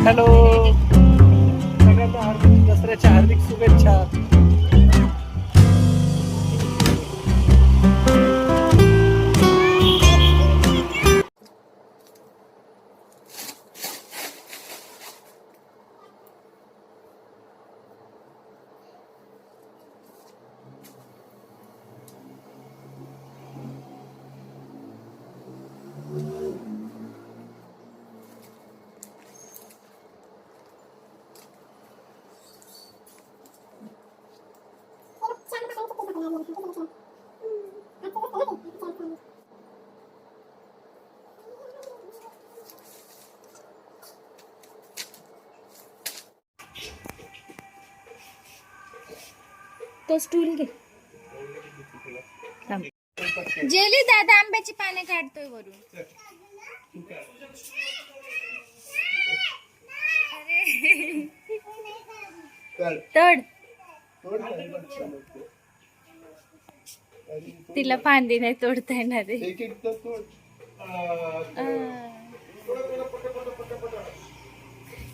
Hello, सगळ्यांना दसऱ्याच्या हार्दिक शुभेच्छा. तो स्टूल घे. जेली दादा आंब्याची पाने काढतोय वरून. अरे तोड. तिला फांदी नाही तोडता येणार आहे.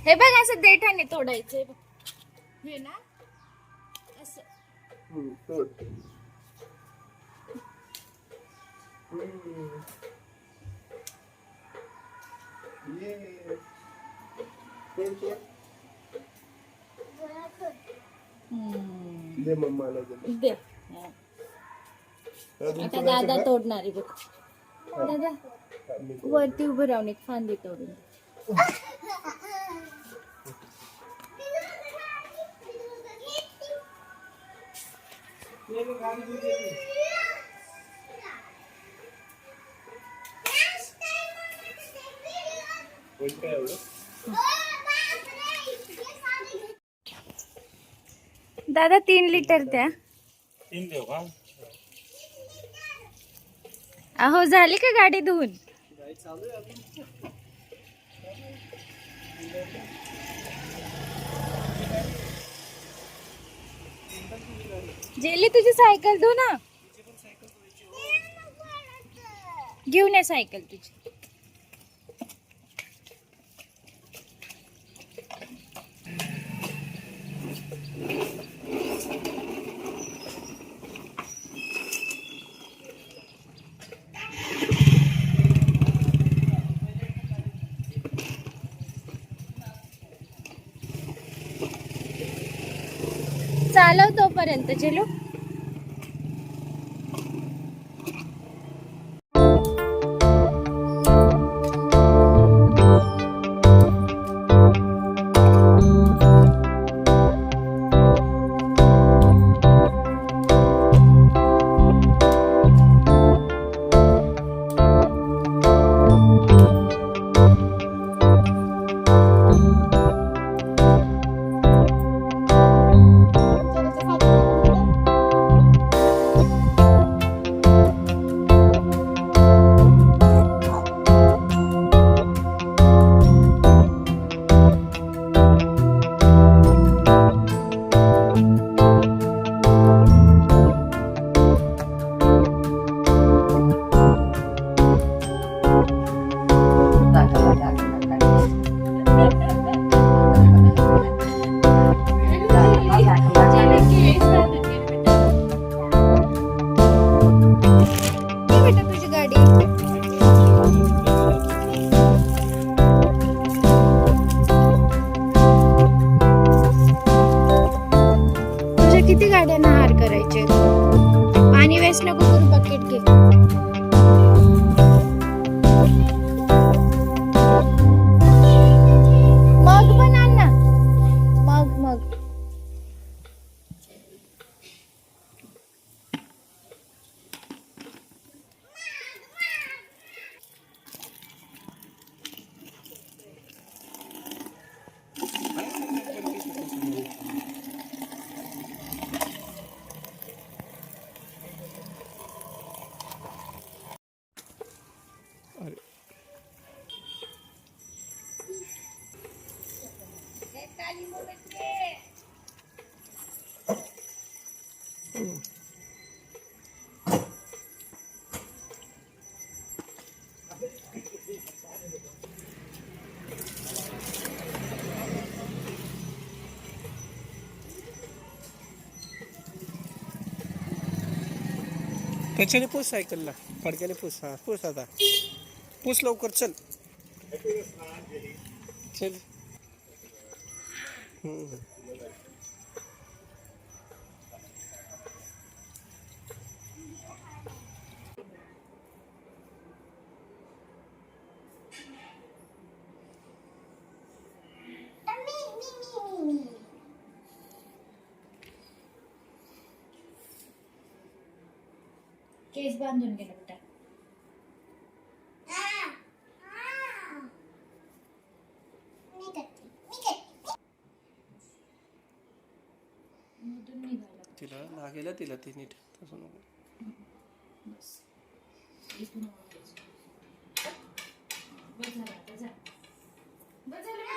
हे बघ असं देठाने तोडायचंय बघ. हे ना असं. दे मम्माला दे. आता दादा तोडणार आहे बघ. दादा वरती उभं राहून एक फांदी तोडून. दादा 3 लिटर द्या. 3 देऊ का? अहो झाली का गाडी धुवून? जेली तुझी सायकल धु ना. घेऊन ये सायकल तुझी. चालव तोपर्यंत जेलू. किती गाड्यांना हार करायचे. पाणी वेस्ट नको करू. बकेट घे. मग पण आण ना. मग त्याच्याने पूस सायकलला फडक्याने पूस. हा पूस आता पूस लवकर चल चल. केस बांधून गेला बेटा. मधून निघाला. तिला लागेल तिला ती नीट तसं नको. बस इथून वापस. बस झालं आता जा. बस झालं.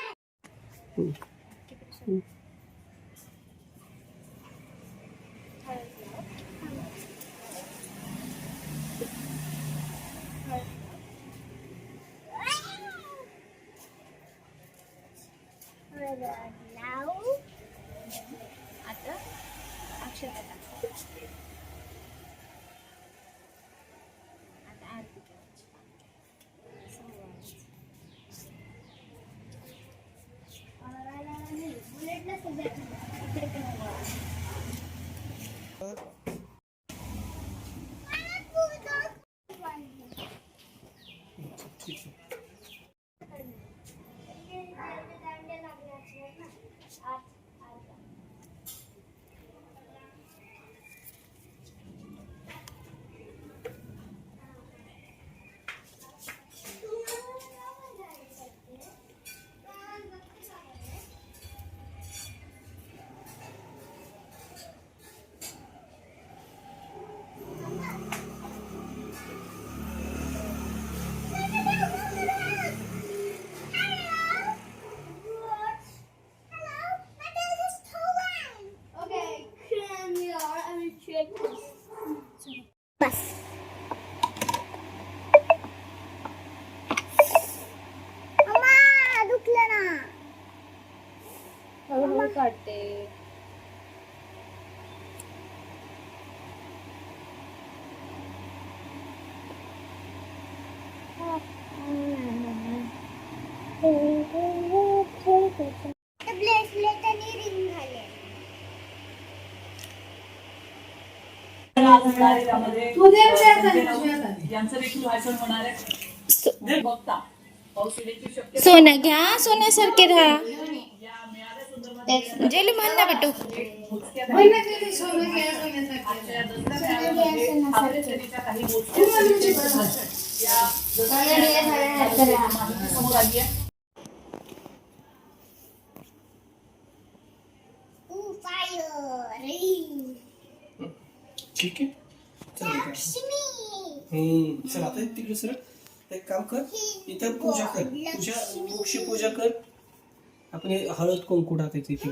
आता अक्षता टाक. आता आरती करायची. बुलेटला सगळ्यात इकडे पण ठीक आहे. हळूहळू काढते. ब्रेसलेट आणि रिंग घाले. यांचं देखील वाचन होणार आहे. बघता औषधाची शक्यता सोनं घ्या, सोन्यासारखे राहा. जेलू म्हण ना बेटू. काही गोष्टी समोर आली आहे. ठीक आहे चल आता तिकडे सर एक काम कर. इथं पूजा कर. वृक्ष पूजा कर. आपण हे हळद कुंकू टाकायचं इथे.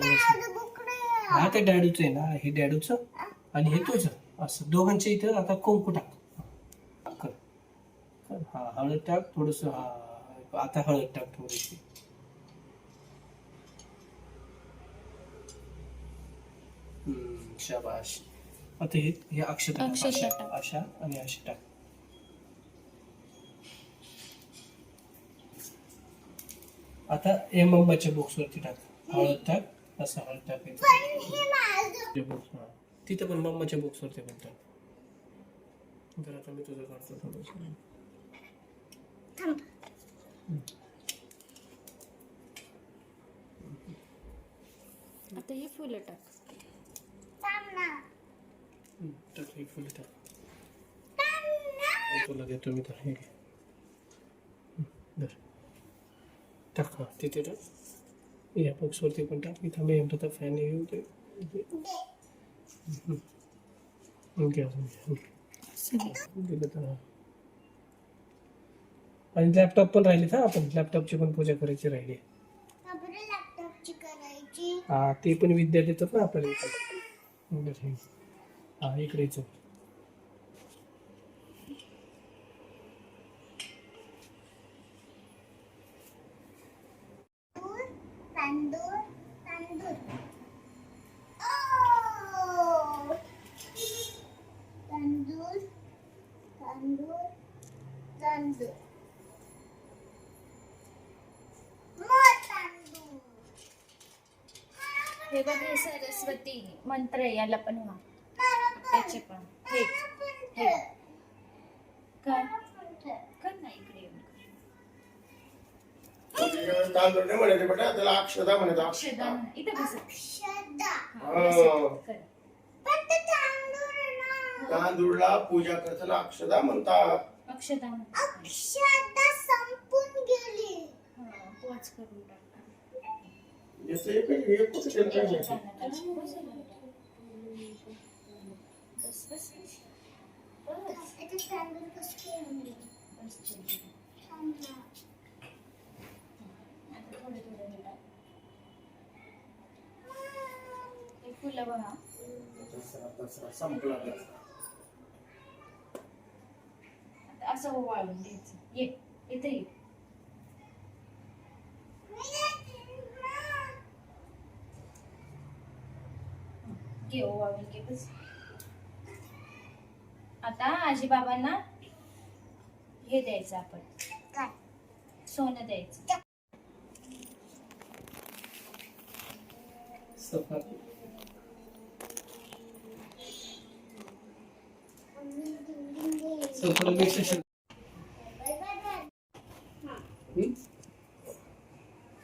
हा ते डॅडूचं आहे ना. हे डॅडूचं आणि हे तुझं. असं दोघांच्या इथं आता कुंकू टाक. कर कर. हा हळद टाक थोडस. हा आता हळद टाक थोडीशी. शाबाश. आता हे अक्षता अशा आणि अशा टाक. आता हे मम्माच्या बॉक्सवरती टाक. हळद टाक. असं हळद टाकायचं तिथं पण मम्माच्या बॉक्सवरती पण टाक. तर आता मी तुझं काढतो थोडंसं. आता हे फुलं टाक. टाक हे फुलं टाक. तुला देतो मी तर. हे घे. टाक. हा तिथे टाक. या बॉक्सवरती पण टाक. इथं मी म्हणतो फॅन येऊ दे. दिलं तर. आणि लॅपटॉप पण राहिले था. आपण लॅपटॉपची पण पूजा करायची राहिली. हा ते पण विद्या देतात ना आपल्याला इथे. हा इकडेच. हे बघ हे सरस्वती मंत्र आहे, याला पण व्हा. त्याचे पण हे कर कर ना इकडे येऊन कर. तांदूळ नाही म्हणायचे बेटा, त्याला अक्षदा म्हणायचं. अक्षदा इथे बस. कर. तांदूळला पूजा करताना अक्षदा म्हणतात. अक्षदा संपून गेली. पोच करून टाक. याचं एक कुठं त्याला काय माहिती? बस बस बस. आता तांदूळ कसं केलं? थोडे थोडे हे टाक. हे फुलं बघा. दसरा संपला दसरा. आता असं ओवाळून घ्यायचं. ये इथे ये. घे ओवाळून घे बस. आता आजी बाबांना हे द्यायचं आपण, काय? सोनं द्यायचं.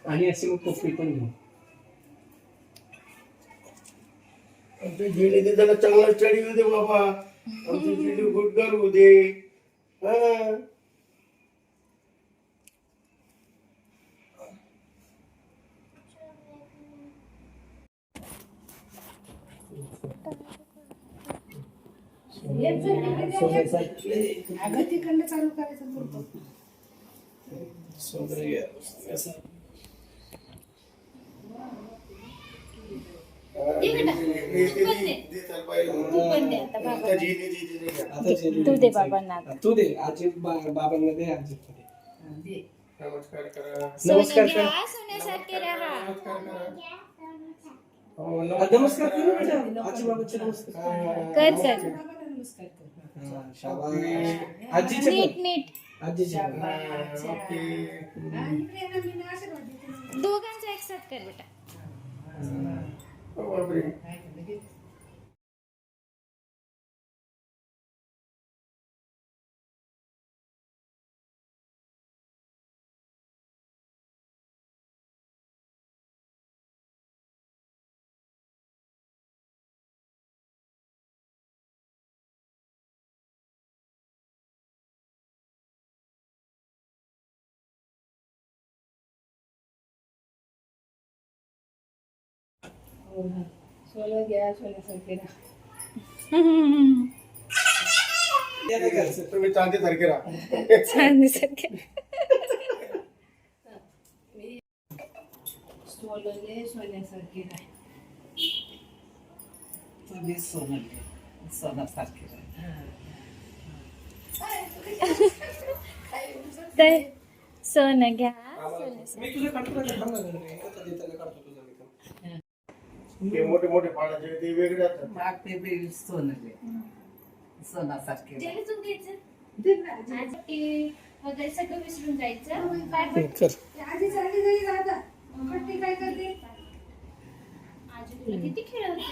आणि अशी मग कोपरी पण घेऊ. आमच्या झेंडे त्याला चांगला चढी होऊ दे बाबा. आमची झेंडी गुटगर होऊ दे. हा. दे बेटा. तू पण दे आता बाबा. तू दे बाबांना आता. तू दे आजी बाबांना दे आजी दे. नमस्कार करा. नमस्कार सोनं कर. घ्या, सोन्यासारखे राहा. नमस्कार कर बेटा. आजी बाबांचे नमस्कार कर कर. हा, शाबास. आजीचे नीट पण. नीट. आजीचे पण. दोघांचा एकसाथ कर बेटा. बापरे. सोनं घ्या सोन्यासारखे राहा. तुम्ही चांदी सारखे राहा. चांदीसारखे. सोनं घे सोन्यासारखे राहा. तुम्ही सोनं घे सोन्यासारखे राहा. तर सोनं घ्या. मी तुझ्या काढतो ना, थांब ना जरा. एकत्र देताना काढतो तुझं मी पण. ते मोठे मोठे पाण्याचे ते वेगळे असतात. माग ते बी सोनं घे सोन्यासारखे राहा. जेली तू घ्यायचं. आजी वगैरे सगळं विसरून जायचं. पाय पड. आजी चालली घरी राहता कट्टी काय करते. आजी तुला किती खेळवते.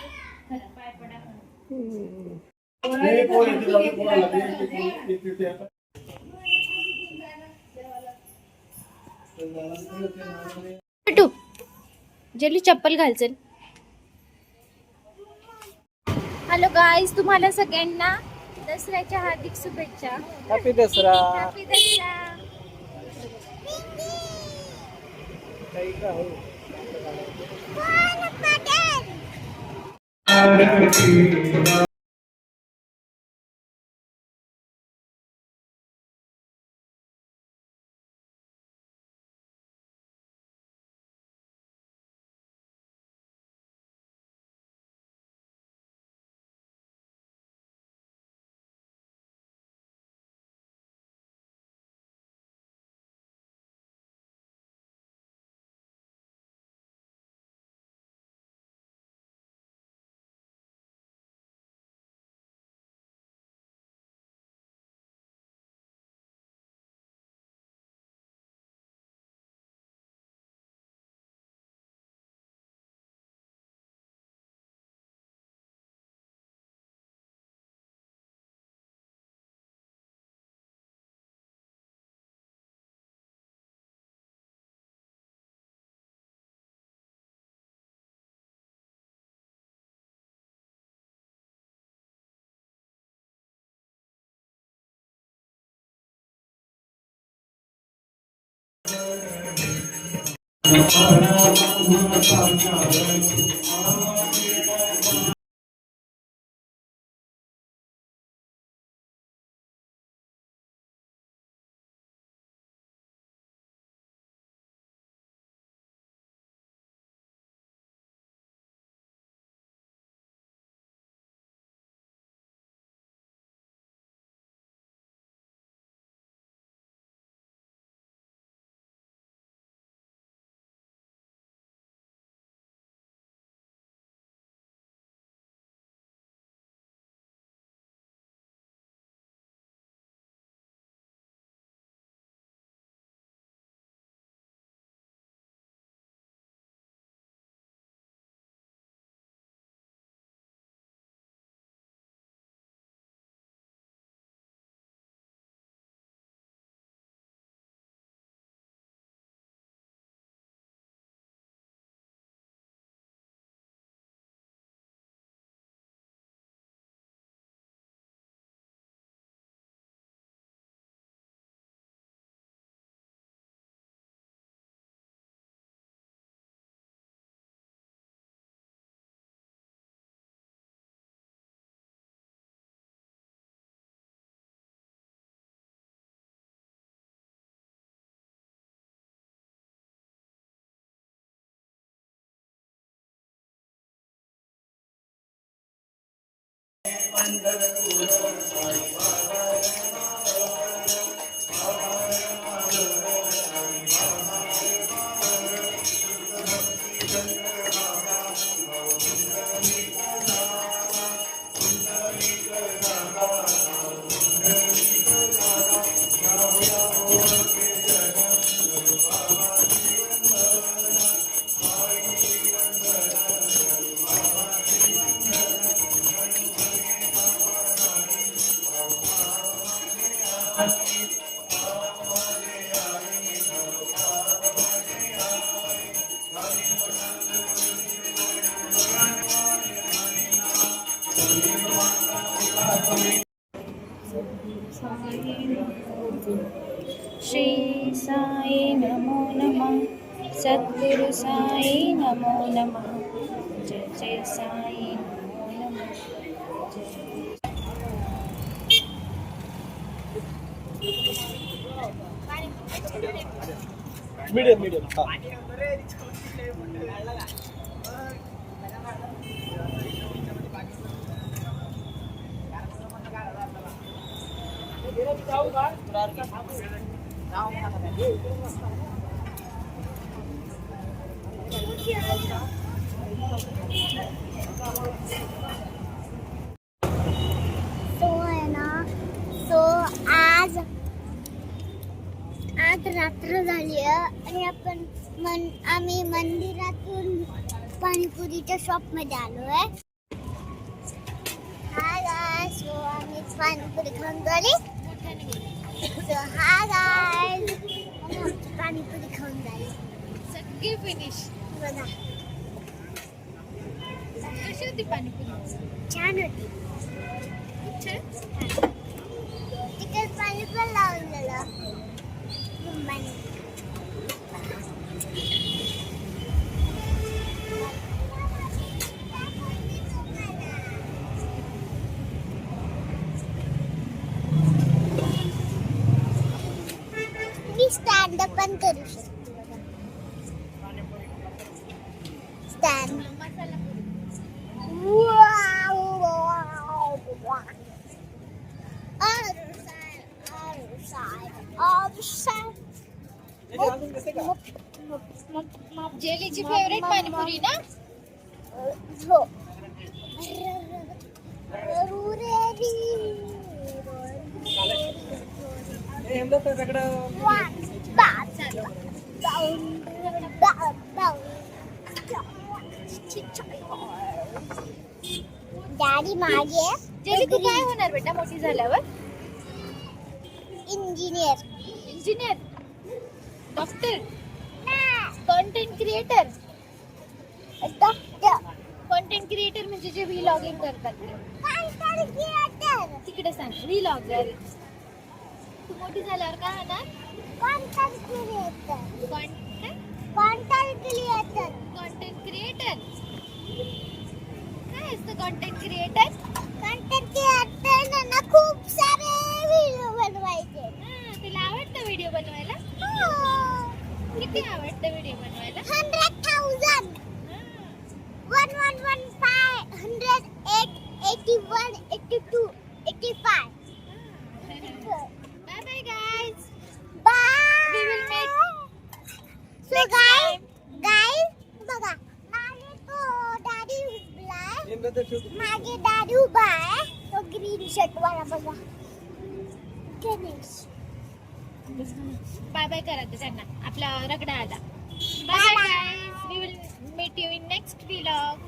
खरं पाय पडा. नाही, पोरं इथे जाऊन पोराला ते आता. टू जेली चप्पल घालचल. हॅलो गाईज, तुम्हाला सगळ्यांना दसऱ्याच्या हार्दिक शुभेच्छा. हॅपी दसरा. हॅपी दसरा. काही का हो. श्री साई नमो नमः, सद्गुरु साई नमो नमः, जय जय साई नमो नमः, जय मीडियम मीडियम हा तो आहे ना, तो आज रात्र झाली आहे आणि आम्ही मंदिरातून पाणीपुरीच्या शॉप मध्ये आलोय. हाय गाइस, सो आम्ही पाणीपुरी खाऊन झाली. सो हाय गाइस, पाणीपुरी खाऊन झाली. सगळी फिनिश. बघा कशी होती पाणीपुरी? छान होती. तिकडे पाणी पण लावलेलं मुंबईने. मी स्टँड अप पण करू शकते. स्टँड. जेलीची फेवरेट पाणीपुरी ना? हो. डॅडी मागे. जेली तू काय होणार बेटा मोठी झाल्यावर? Engineer. Engineer, doctor, content creator. Doctor. Content creator म्हणजे जे व्लॉगिंग करतात ते. तिकडे सांग व्लॉगर. तू मोठी झाल्यावर काय होणार? Content creator. Content creator. काय असतं कंटेंट क्रिएटर? कंटेंट क्रिएटर ना खूप सारे व्हिडिओ बनवायचे. तुला आवडतं व्हिडिओ बनवायला? हो. किती आवडतं व्हिडिओ बनवायला? 100,000. 1115 108 81 82 85. Bye bye guys. Bye. We will meet So next guys, time. बघा मागे तो डॅडी उभा आहे. नेमकं तर ठेवतो. मागे डॅडी उभा आहे. तो ग्रीन शर्ट वाला बघा. गणेश. बाय बाय करा ते त्यांना आपला रगडा आला. Bye bye guys. We will meet you in next vlog.